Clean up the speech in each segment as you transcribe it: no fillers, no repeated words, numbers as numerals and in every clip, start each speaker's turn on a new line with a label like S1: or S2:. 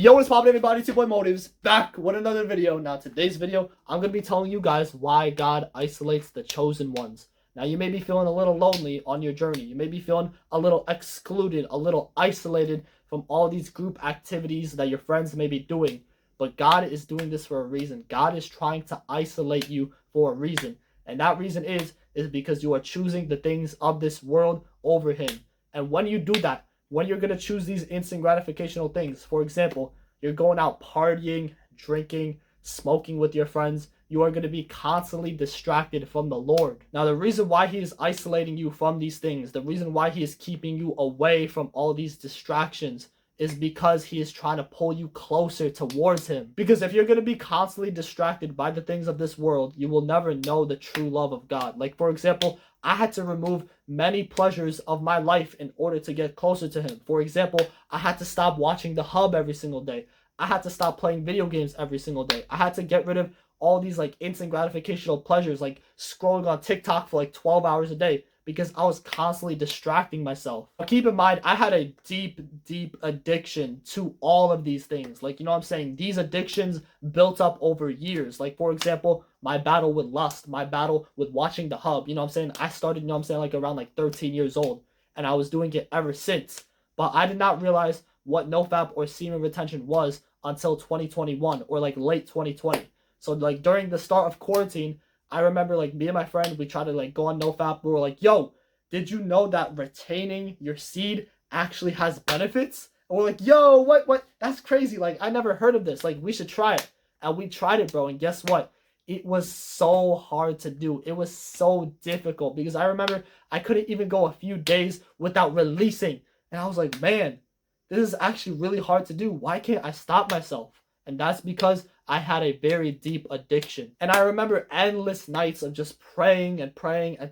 S1: Yo, what's poppin', everybody? It's your boy Motivzz, back with another video. Now, today's video, I'm going to be telling you guys why God isolates the chosen ones. Now, you may be feeling a little lonely on your journey. You may be feeling a little excluded, a little isolated from all these group activities that your friends may be doing. But God is doing this for a reason. God is trying to isolate you for a reason. And that reason is because you are choosing the things of this world over Him. And when you do that, when you're going to choose these instant gratificational things, for example, you're going out partying, drinking, smoking with your friends, you are going to be constantly distracted from the Lord. Now, the reason why He is isolating you from these things, the reason why He is keeping you away from all these distractions is because He is trying to pull you closer towards Him. Because if you're going to be constantly distracted by the things of this world, you will never know the true love of God. Like, for example, I had to remove many pleasures of my life in order to get closer to Him. For example, I had to stop watching The Hub every single day. I had to stop playing video games every single day. I had to get rid of all these like instant gratificational pleasures, like scrolling on TikTok for like 12 hours a day, because I was constantly distracting myself. But keep in mind, I had a deep addiction to all of these things. Like, you know what I'm saying? These addictions built up over years. Like, for example, my battle with lust, my battle with watching The Hub. You know what I'm saying? I started, you know what I'm saying, like around like 13 years old. And I was doing it ever since. But I did not realize what nofap or semen retention was until 2021 or like late 2020. So like during the start of quarantine, I remember like me and my friend, we tried to like go on nofap. We were like, yo, did you know that retaining your seed actually has benefits? And we're like, yo, what? That's crazy. Like, I never heard of this. Like, we should try it. And we tried it, bro. And guess what? It was so hard to do. It was so difficult because I remember I couldn't even go a few days without releasing. And I was like, man, this is actually really hard to do. Why can't I stop myself? And that's because I had a very deep addiction. And I remember endless nights of just praying and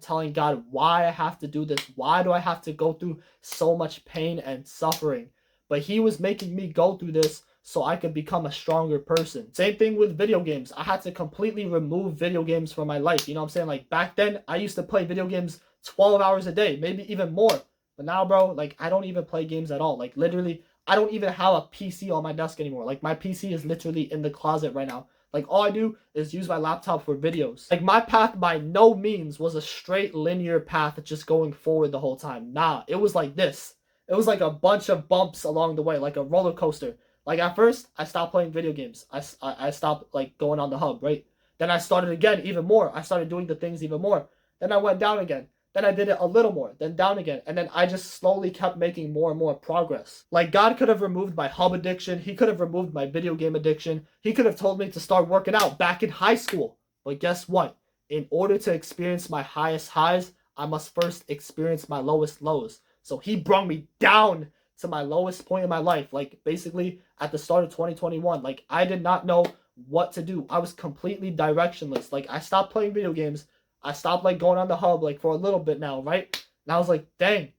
S1: telling God why I have to do this. Why do I have to go through so much pain and suffering? But He was making me go through this so I could become a stronger person. Same thing with video games. I had to completely remove video games from my life. You know what I'm saying? Like back then, I used to play video games 12 hours a day, maybe even more. But now, bro, like I don't even play games at all. Like literally, I don't even have a PC on my desk anymore. Like my PC is literally in the closet right now. Like all I do is use my laptop for videos. Like my path by no means was a straight linear path just going forward the whole time. Nah, it was like this. It was like a bunch of bumps along the way, like a roller coaster. Like at first, I stopped playing video games. I stopped like going on The Hub, right? Then I started again even more. I started doing the things even more. Then I went down again. Then I did it a little more, then down again. And then I just slowly kept making more and more progress. Like God could have removed my hub addiction. He could have removed my video game addiction. He could have told me to start working out back in high school. But guess what? In order to experience my highest highs, I must first experience my lowest lows. So He brought me down to my lowest point in my life. Like basically at the start of 2021, like I did not know what to do. I was completely directionless. Like I stopped playing video games. I stopped like going on The Hub like for a little bit now, right? And I was like, dang,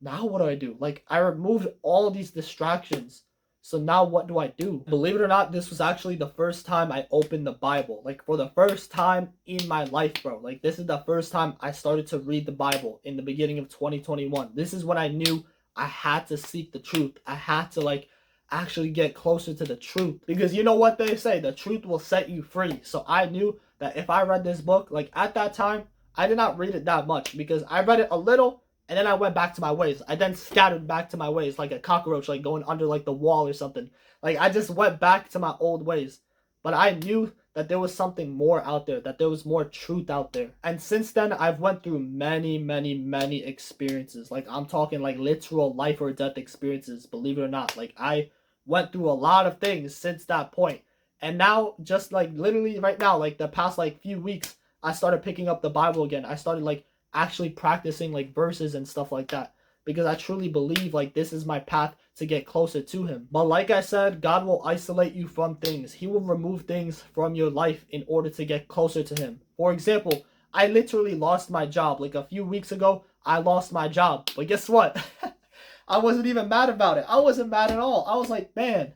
S1: now what do I do? Like I removed all of these distractions. So now what do I do? Believe it or not, this was actually the first time I opened the Bible. Like for the first time in my life, bro. Like this is the first time I started to read the Bible in the beginning of 2021. This is when I knew I had to seek the truth. I had to like actually get closer to the truth. Because you know what they say, the truth will set you free. So I knew that if I read this book, like at that time, I did not read it that much because I read it a little and then I went back to my ways. I then scattered back to my ways like a cockroach, like going under like the wall or something. Like I just went back to my old ways. But I knew that there was something more out there, that there was more truth out there. And since then, I've went through many experiences. Like I'm talking like literal life or death experiences, believe it or not. Like I went through a lot of things since that point. And now, just like literally right now, like the past like few weeks, I started picking up the Bible again. I started like actually practicing like verses and stuff like that. Because I truly believe like this is my path to get closer to Him. But like I said, God will isolate you from things. He will remove things from your life in order to get closer to Him. For example, I literally lost my job. Like a few weeks ago, I lost my job. But guess what? I wasn't even mad about it. I wasn't mad at all. I was like, man,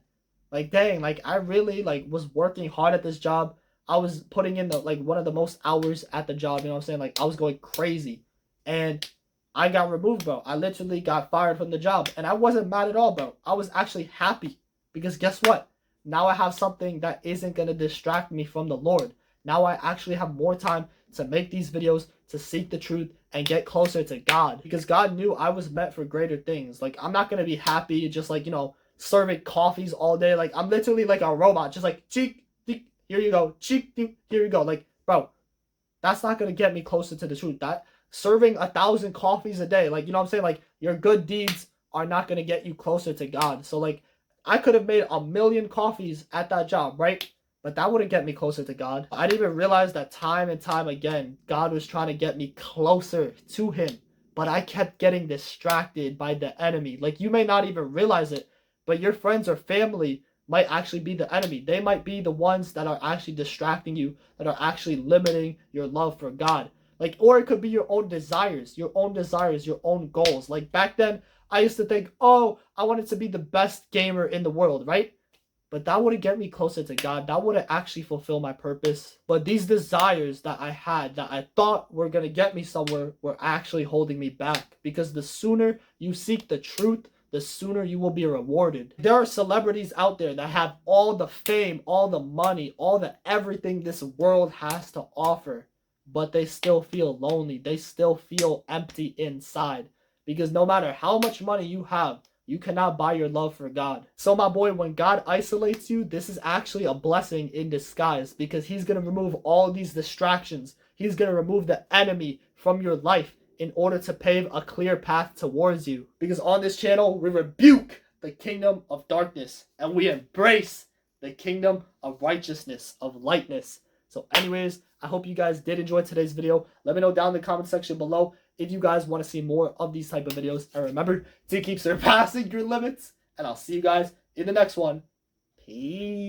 S1: like dang, like I really like was working hard at this job. I was putting in the like one of the most hours at the job, you know what I'm saying? Like I was going crazy. And I got removed, bro. I literally got fired from the job. And I wasn't mad at all, bro. I was actually happy Because guess what? Now I have something that isn't going to distract me from the Lord. Now I actually have more time to make these videos, to seek the truth, and get closer to God. Because God knew I was meant for greater things. Like, I'm not going to be happy just like, serving coffees all day. Like, I'm literally like a robot. Just like, cheek, here you go. Cheek, here you go. Like, bro, that's not going to get me closer to the truth. That serving 1,000 coffees a day, like, you know what I'm saying? Like, your good deeds are not going to get you closer to God. So, like, I could have made 1,000,000 coffees at that job, right? But that wouldn't get me closer to God. I didn't even realize that time and time again, God was trying to get me closer to him. But I kept getting distracted by the enemy. Like, you may not even realize it, but your friends or family might actually be the enemy. They might be the ones that are actually distracting you, that are actually limiting your love for God. Like, or it could be your own desires, your own goals. Like, back then, I used to think, oh, I wanted to be the best gamer in the world, right? But that wouldn't get me closer to God. That wouldn't actually fulfill my purpose. But these desires that I had, that I thought were going to get me somewhere, were actually holding me back. Because the sooner you seek the truth, the sooner you will be rewarded. There are celebrities out there that have all the fame, all the money, all the everything this world has to offer. But they still feel lonely. They still feel empty inside. Because no matter how much money you have, you cannot buy your love for God. So my boy, when God isolates you, this is actually a blessing in disguise, because he's going to remove all these distractions. He's going to remove the enemy from your life in order to pave a clear path towards you. Because on this channel, we rebuke the kingdom of darkness and we embrace the kingdom of righteousness, of lightness. So anyways, I hope you guys did enjoy today's video. Let me know down in the comment section below if you guys want to see more of these type of videos. And remember to keep surpassing your limits. And I'll see you guys in the next one. Peace.